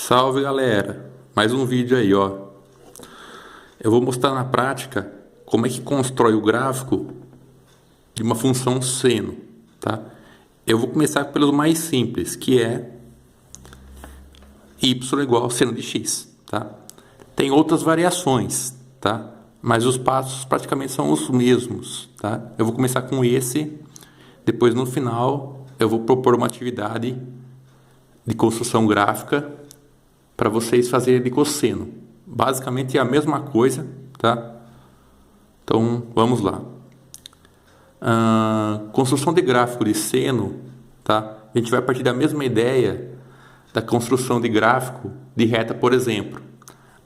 Salve galera, mais um vídeo aí ó. Eu vou mostrar na prática como é que constrói o gráfico de uma função seno, tá? Eu vou começar pelo mais simples, que é y igual ao seno de x, tá? Tem outras variações, tá? Mas os passos praticamente são os mesmos, tá? Eu vou começar com esse, depois no final eu vou propor uma atividade de construção gráfica para vocês fazerem de cosseno. Basicamente é a mesma coisa, tá? Então, vamos lá. Construção de gráfico de seno, tá? A gente vai partir da mesma ideia da construção de gráfico de reta, por exemplo.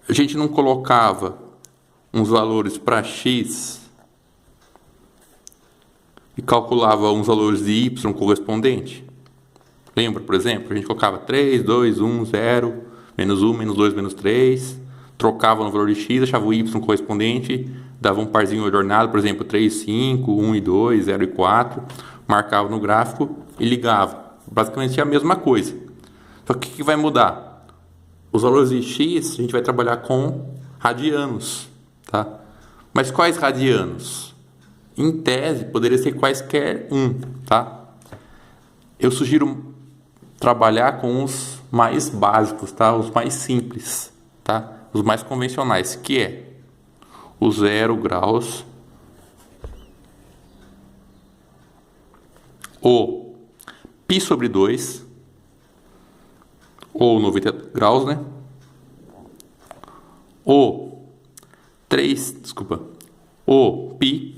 A gente não colocava uns valores para x e calculava uns valores de y correspondente? Lembra, por exemplo? A gente colocava 3, 2, 1, 0... menos 1, menos 2, menos 3, trocava no valor de x, achava o y correspondente, dava um parzinho ordenado, por exemplo, 3, 5, 1 e 2, 0 e 4, marcava no gráfico e ligava. Basicamente é a mesma coisa. Só que o que vai mudar? Os valores de x, a gente vai trabalhar com radianos, tá? Mas quais radianos? Em tese, poderia ser quaisquer um, tá? Eu sugiro trabalhar com os mais básicos, tá? Os mais simples, tá? Os mais convencionais, que é o 0 graus, o π sobre 2, ou 90 graus, né? O π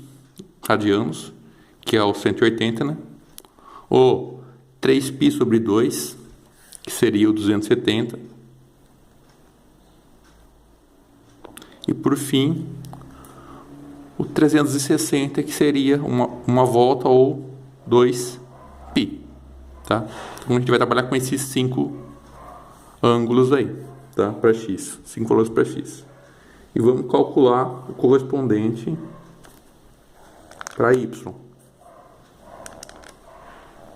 radianos, que é o 180, né? O 3π sobre 2, que seria o 270. E por fim, o 360, que seria uma volta ou 2π. Tá? Então a gente vai trabalhar com esses 5 ângulos aí, tá? Para x, 5 valores para x. E vamos calcular o correspondente para y.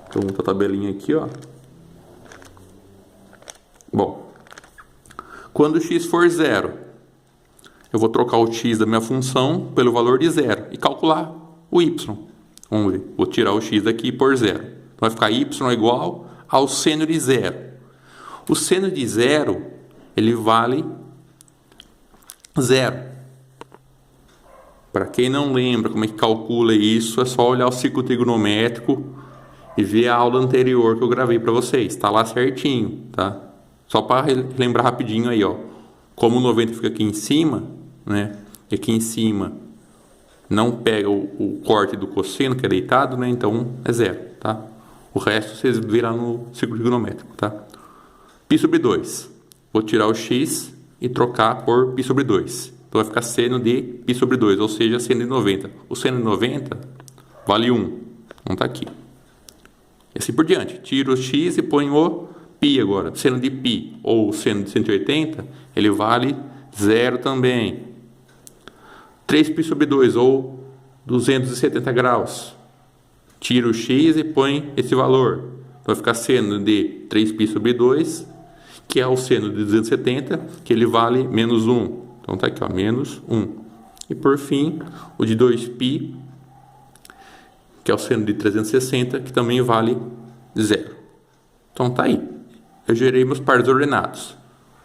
Então, outra tabelinha aqui, ó. Bom, quando x for 0, eu vou trocar o x da minha função pelo valor de 0 e calcular o y. Vamos ver, vou tirar o x daqui e pôr 0. Então vai ficar y igual ao seno de 0. O seno de 0, ele vale 0. Para quem não lembra como é que calcula isso, é só olhar o ciclo trigonométrico e ver a aula anterior que eu gravei para vocês. Está lá certinho, tá? Só para lembrar rapidinho aí, ó. Como o 90 fica aqui em cima, né? E aqui em cima não pega o corte do cosseno, que é deitado, né? Então é 0, tá? O resto vocês viram no ciclo trigonométrico, tá? π sobre 2. Vou tirar o x e trocar por π sobre 2. Então vai ficar seno de π sobre 2, ou seja, seno de 90. O seno de 90 vale 1. Não tá aqui. E assim por diante. Tiro o x e ponho o π agora. Seno de π ou seno de 180, ele vale 0 também. 3π sobre 2 ou 270 graus. Tiro o x e põe esse valor. Então vai ficar seno de 3π sobre 2, que é o seno de 270, que ele vale menos 1. Então tá aqui, ó, menos 1. E por fim, o de 2π, que é o seno de 360, que também vale 0. Então tá aí. Eu gerei meus pares ordenados.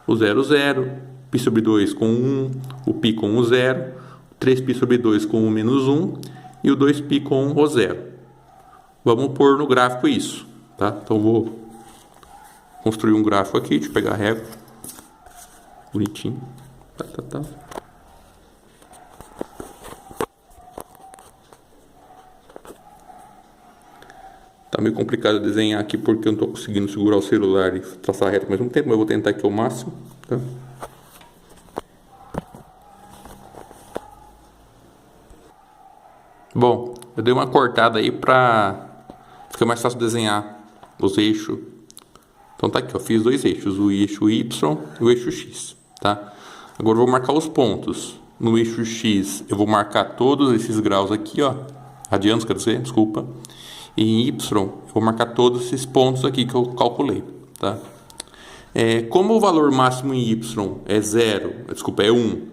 O 0, 0, π sobre 2 com 1, o π com o 0, 3π sobre 2 com o menos 1 e o 2π com o 0. Vamos pôr no gráfico isso, tá? Então vou construir um gráfico aqui, deixa eu pegar a régua. Bonitinho. Tá. Tá meio complicado desenhar aqui porque eu não estou conseguindo segurar o celular e traçar a reta ao mesmo tempo, mas eu vou tentar aqui ao máximo, tá? Bom, eu dei uma cortada aí para ficar mais fácil desenhar os eixos. Então tá aqui, ó, fiz 2 eixos, o eixo y e o eixo x, tá? Agora eu vou marcar os pontos. No eixo x eu vou marcar todos esses graus aqui, ó, radianos, quer dizer, desculpa. E em y eu vou marcar todos esses pontos aqui que eu calculei, tá? Como o valor máximo em y é 1,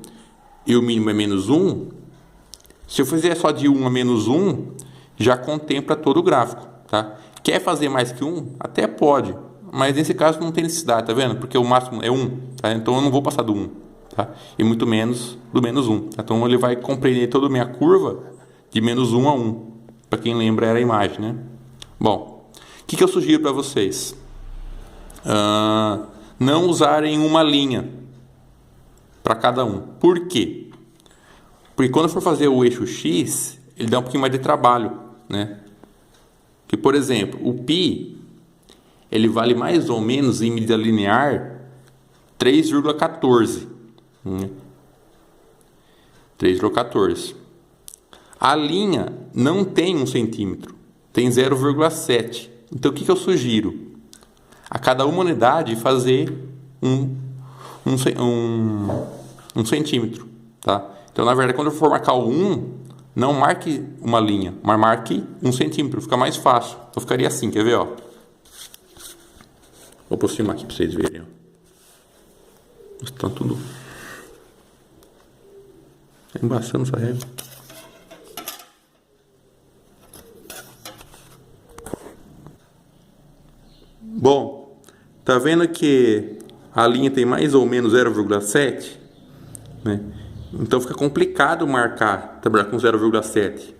e o mínimo é menos 1, se eu fizer só de 1 a menos 1, já contempla todo o gráfico, tá? Quer fazer mais que 1? Até pode, mas nesse caso não tem necessidade, tá vendo? Porque o máximo é 1, tá? Então eu não vou passar do 1, tá? E muito menos do menos 1. Tá? Então ele vai compreender toda a minha curva de menos 1 a 1. Para quem lembra, era a imagem, né? Bom, o que eu sugiro para vocês? Não usarem uma linha para cada um. Por quê? Porque quando for fazer o eixo X, ele dá um pouquinho mais de trabalho, né? Que, por exemplo, o π, ele vale mais ou menos em medida linear 3,14. 3,14. A linha não tem 1 centímetro, tem 0,7. Então, o que eu sugiro? A cada uma unidade fazer um centímetro, tá? Então, na verdade, quando eu for marcar o 1, não marque uma linha, mas marque 1 centímetro, fica mais fácil. Então, ficaria assim, quer ver, ó? Vou aproximar aqui para vocês verem, ó. Está tudo... Tá embaçando essa régua. Bom, tá vendo que a linha tem mais ou menos 0,7, né? Então fica complicado trabalhar com 0,7.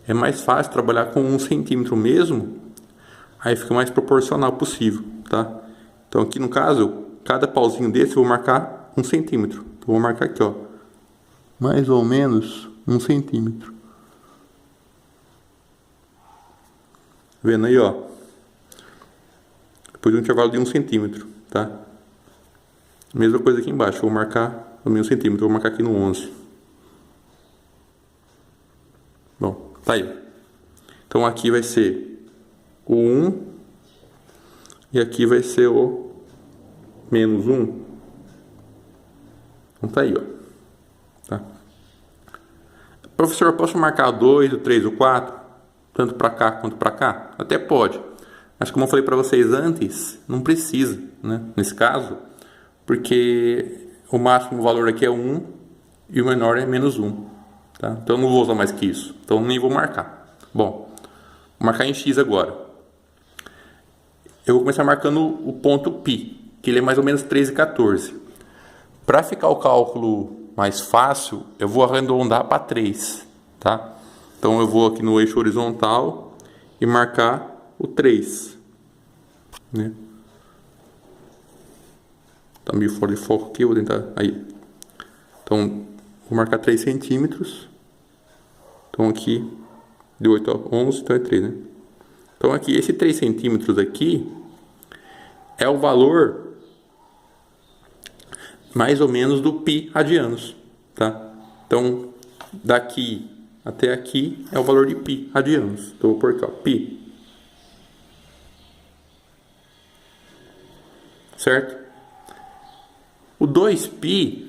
É mais fácil trabalhar com 1 centímetro mesmo, aí fica mais proporcional possível, tá? Então aqui no caso, cada pauzinho desse eu vou marcar 1 centímetro. Então, vou marcar aqui, ó, mais ou menos 1 centímetro. Vendo aí, ó? Depois de um intervalo de 1 centímetro, tá? Mesma coisa aqui embaixo, vou marcar também 1 centímetro, vou marcar aqui no 11. Bom, tá aí. Então aqui vai ser o 1 e aqui vai ser o menos 1. Então tá aí, ó. Tá? Professor, eu posso marcar o 2, o 3, o 4? Tanto para cá quanto para cá? Até pode. Mas como eu falei para vocês antes, não precisa, né? Nesse caso, porque o máximo valor aqui é 1 e o menor é menos 1. Tá? Então eu não vou usar mais que isso. Então nem vou marcar. Bom, vou marcar em X agora. Eu vou começar marcando o ponto π, que ele é mais ou menos 3,14. Para ficar o cálculo mais fácil, eu vou arredondar para 3. Tá? Então eu vou aqui no eixo horizontal e marcar o 3. Né? Tá meio fora de foco aqui, eu vou tentar... Aí. Então, vou marcar 3 centímetros. Então, aqui, de 8 a 11, então é 3, né? Então, aqui, esse 3 centímetros aqui é o valor, mais ou menos, do π radianos, tá? Então, daqui até aqui é o valor de π radianos. Então, vou pôr aqui, ó, π. Certo? O 2π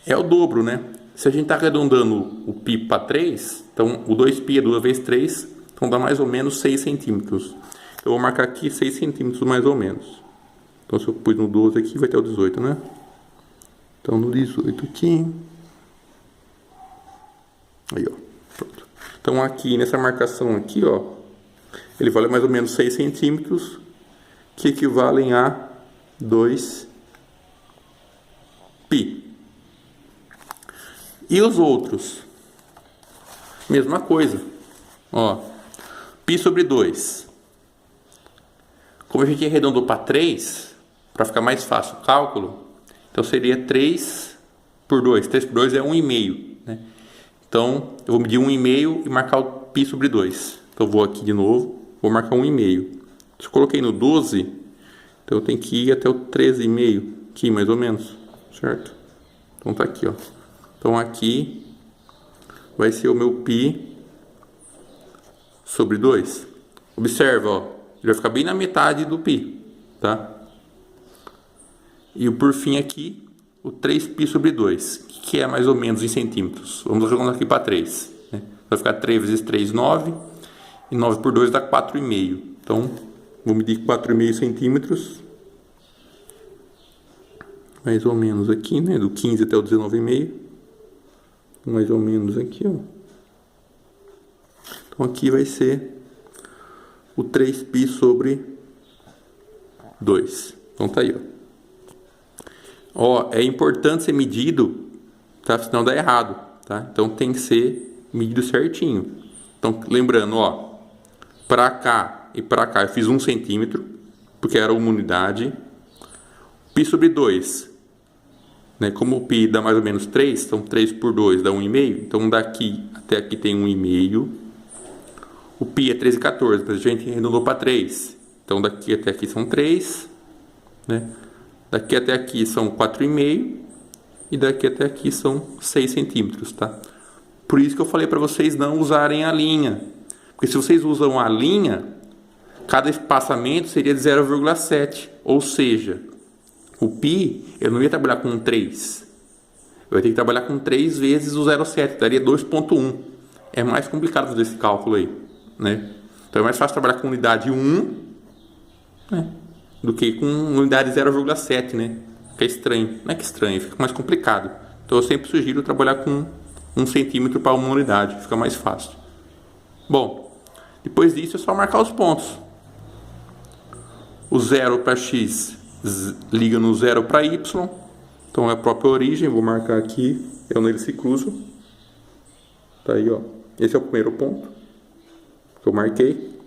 é o dobro, né? Se a gente está arredondando o π para 3, então o 2π é 2 vezes 3, então dá mais ou menos 6 centímetros. Eu vou marcar aqui 6 centímetros mais ou menos. Então se eu pus no 12 aqui, vai ter o 18, né? Então no 18 aqui... Aí, ó. Pronto. Então aqui, nessa marcação aqui, ó, ele vale mais ou menos 6 centímetros, que equivalem a 2π. E os outros? Mesma coisa. Ó, π sobre 2. Como a gente arredondou para 3, para ficar mais fácil o cálculo, então seria 3 por 2. 3 por 2 é 1,5. Né? Então, eu vou medir 1,5 e marcar o π sobre 2. Então, eu vou aqui de novo, vou marcar 1,5. Se eu coloquei no 12, então eu tenho que ir até o 13,5, aqui mais ou menos. Certo? Então tá aqui, ó. Então aqui vai ser o meu π sobre 2. Observa, ó. Ele vai ficar bem na metade do π, tá? E por fim aqui, o 3π sobre 2, que é mais ou menos em centímetros. Vamos jogando aqui para 3. Né? Vai ficar 3 vezes 3, 9. E 9 por 2 dá 4,5. Então, vou medir 4,5 centímetros. mais ou menos aqui, né? Do 15 até o 19,5. Mais ou menos aqui, ó. Então aqui vai ser o 3π sobre 2. Então tá aí, ó. Ó, é importante ser medido, tá? Senão dá errado, tá? Então tem que ser medido certinho. Então, lembrando, ó, para cá e para cá eu fiz 1 centímetro, porque era uma unidade. Π sobre 2, né? Como o π dá mais ou menos 3, então 3 por 2 dá 1,5. Então daqui até aqui tem 1,5. O π é 13,14, mas a gente arredondou para 3. Então daqui até aqui são 3, né? Daqui até aqui são 4,5 e daqui até aqui são 6 centímetros, tá? Por isso que eu falei para vocês não usarem a linha. Porque se vocês usam a linha, cada espaçamento seria de 0,7. Ou seja, o π eu não ia trabalhar com 3. Eu ia ter que trabalhar com 3 vezes o 0,7, daria 2,1. É mais complicado fazer esse cálculo aí, né? Então é mais fácil trabalhar com unidade 1, né, do que com unidade 0,7, né? Fica estranho. Não é que estranho, fica mais complicado. Então eu sempre sugiro trabalhar com 1 centímetro para uma unidade, fica mais fácil. Bom, depois disso é só marcar os pontos. O 0 para x liga no 0 para y. Então é a própria origem, vou marcar aqui, eu neles se cruzam. Tá aí, ó. Esse é o primeiro ponto que eu marquei.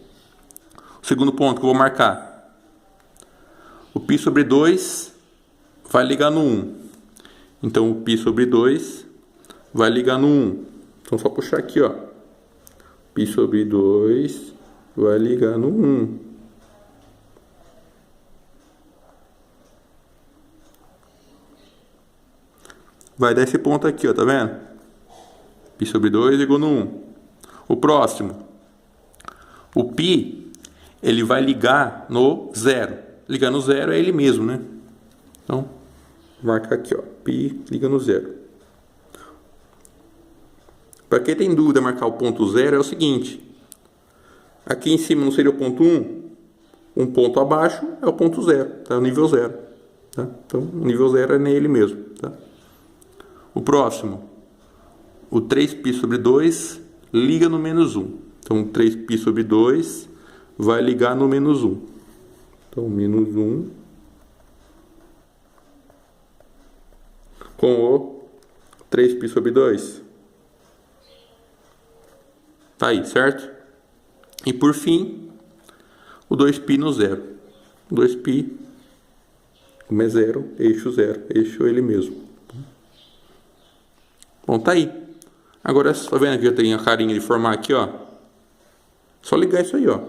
O segundo ponto que eu vou marcar, o π sobre 2 vai ligar no 1. Então, o π sobre 2 vai ligar no 1. Então, só puxar aqui, ó. π sobre 2 vai ligar no 1. Vai dar esse ponto aqui, ó, tá vendo? π sobre 2 ligou no 1. O próximo, o π, ele vai ligar no 0. Ligar no 0 é ele mesmo, né? Então, vou marcar aqui, ó. π liga no 0. Para quem tem dúvida marcar o ponto 0 é o seguinte. Aqui em cima não seria o ponto 1? Um ponto abaixo é o ponto 0, tá? O nível 0. Tá? Então, o nível 0 é nele mesmo, tá? O próximo, o 3π sobre 2 liga no menos 1. Então, 3π sobre 2 vai ligar no menos 1. Então, menos 1 com o 3π sobre 2. Tá aí, certo? E por fim, o 2π no 0. 2π, como é 0, eixo 0. Eixo ele mesmo. Bom, tá aí. Agora, tá vendo que eu tenho a carinha de formar aqui, ó? Só ligar isso aí, ó.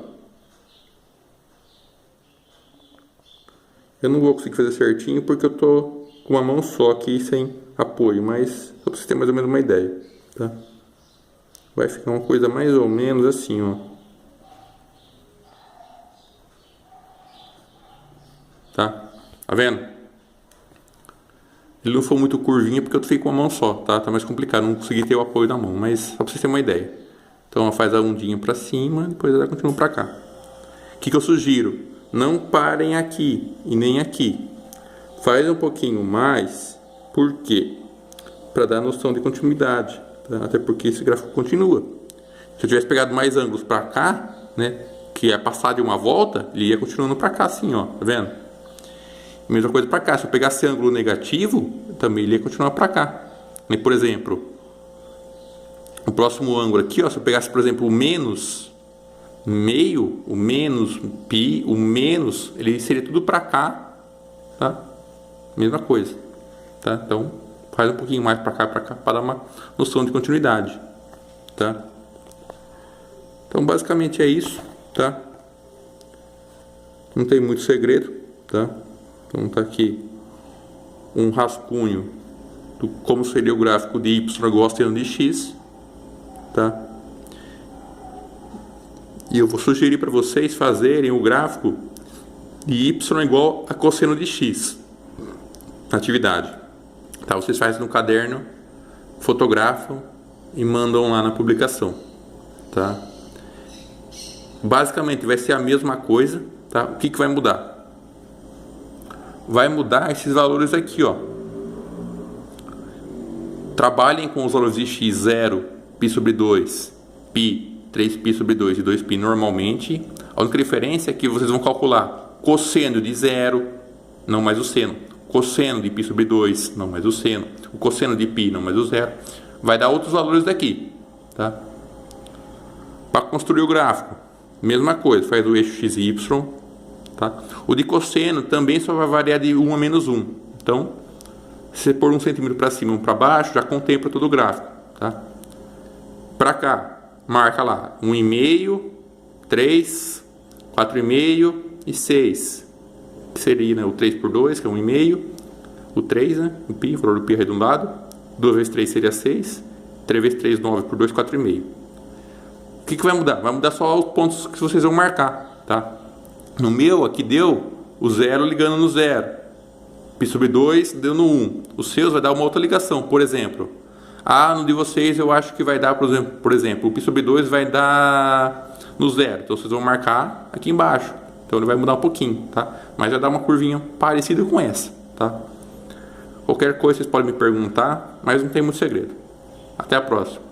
Eu não vou conseguir fazer certinho porque eu tô com uma mão só aqui sem apoio, mas só para vocês terem mais ou menos uma ideia, tá? Vai ficar uma coisa mais ou menos assim, ó. Tá? Tá vendo? Ele não foi muito curvinho porque eu fiquei com uma mão só, tá? Tá mais complicado, não consegui ter o apoio da mão, mas só para vocês terem uma ideia. Então, ela faz a ondinha para cima, depois ela continua para cá. O que eu sugiro? Não parem aqui e nem aqui. Faz um pouquinho mais, por quê? Para dar noção de continuidade, tá? Até porque esse gráfico continua. Se eu tivesse pegado mais ângulos para cá, né, que é passar de uma volta, ele ia continuando para cá assim, ó, tá vendo? Mesma coisa para cá, se eu pegasse ângulo negativo, também ele ia continuar para cá. E, por exemplo, o próximo ângulo aqui, ó, se eu pegasse, por exemplo, o menos meio, o menos π, o menos, ele seria tudo para cá, tá? Mesma coisa, tá? Então, faz um pouquinho mais para cá, para dar uma noção de continuidade, tá? Então, basicamente é isso, tá? Não tem muito segredo, tá? Então, tá aqui um rascunho do como seria o gráfico de y igual a seno de x, tá? E eu vou sugerir para vocês fazerem o gráfico de y igual a cosseno de x na atividade. Tá? Vocês fazem no caderno, fotografam e mandam lá na publicação. Tá? Basicamente vai ser a mesma coisa. Tá? O que vai mudar? vai mudar esses valores aqui, ó. Trabalhem com os valores de x, 0, π sobre 2, π, 3π sobre 2 e 2π normalmente. A única diferença é que vocês vão calcular cosseno de 0, não mais o seno. Cosseno de π sobre 2, não mais o seno. O cosseno de π, não mais o 0. Vai dar outros valores daqui, tá? Para construir o gráfico, mesma coisa, faz o eixo x e y, tá? O de cosseno também só vai variar de 1 a menos 1. Então, se você pôr 1 centímetro para cima e 1 para baixo, já contempla todo o gráfico, tá? Para cá, marca lá 1,5, 3, 4,5 e 6. Que seria, né, o 3 por 2, que é 1,5. O 3, né? O π, o valor do π arredondado. 2 vezes 3 seria 6. 3 vezes 3, 9 por 2, 4,5. O que vai mudar? Vai mudar só os pontos que vocês vão marcar, tá? No meu, aqui deu o 0 ligando no 0. π sobre 2 deu no 1. Os seus vai dar uma outra ligação, por exemplo. No de vocês eu acho que vai dar, por exemplo, o π sobre 2 vai dar no 0. Então vocês vão marcar aqui embaixo. Então ele vai mudar um pouquinho, tá? Mas vai dar uma curvinha parecida com essa, tá? Qualquer coisa vocês podem me perguntar, mas não tem muito segredo. Até a próxima.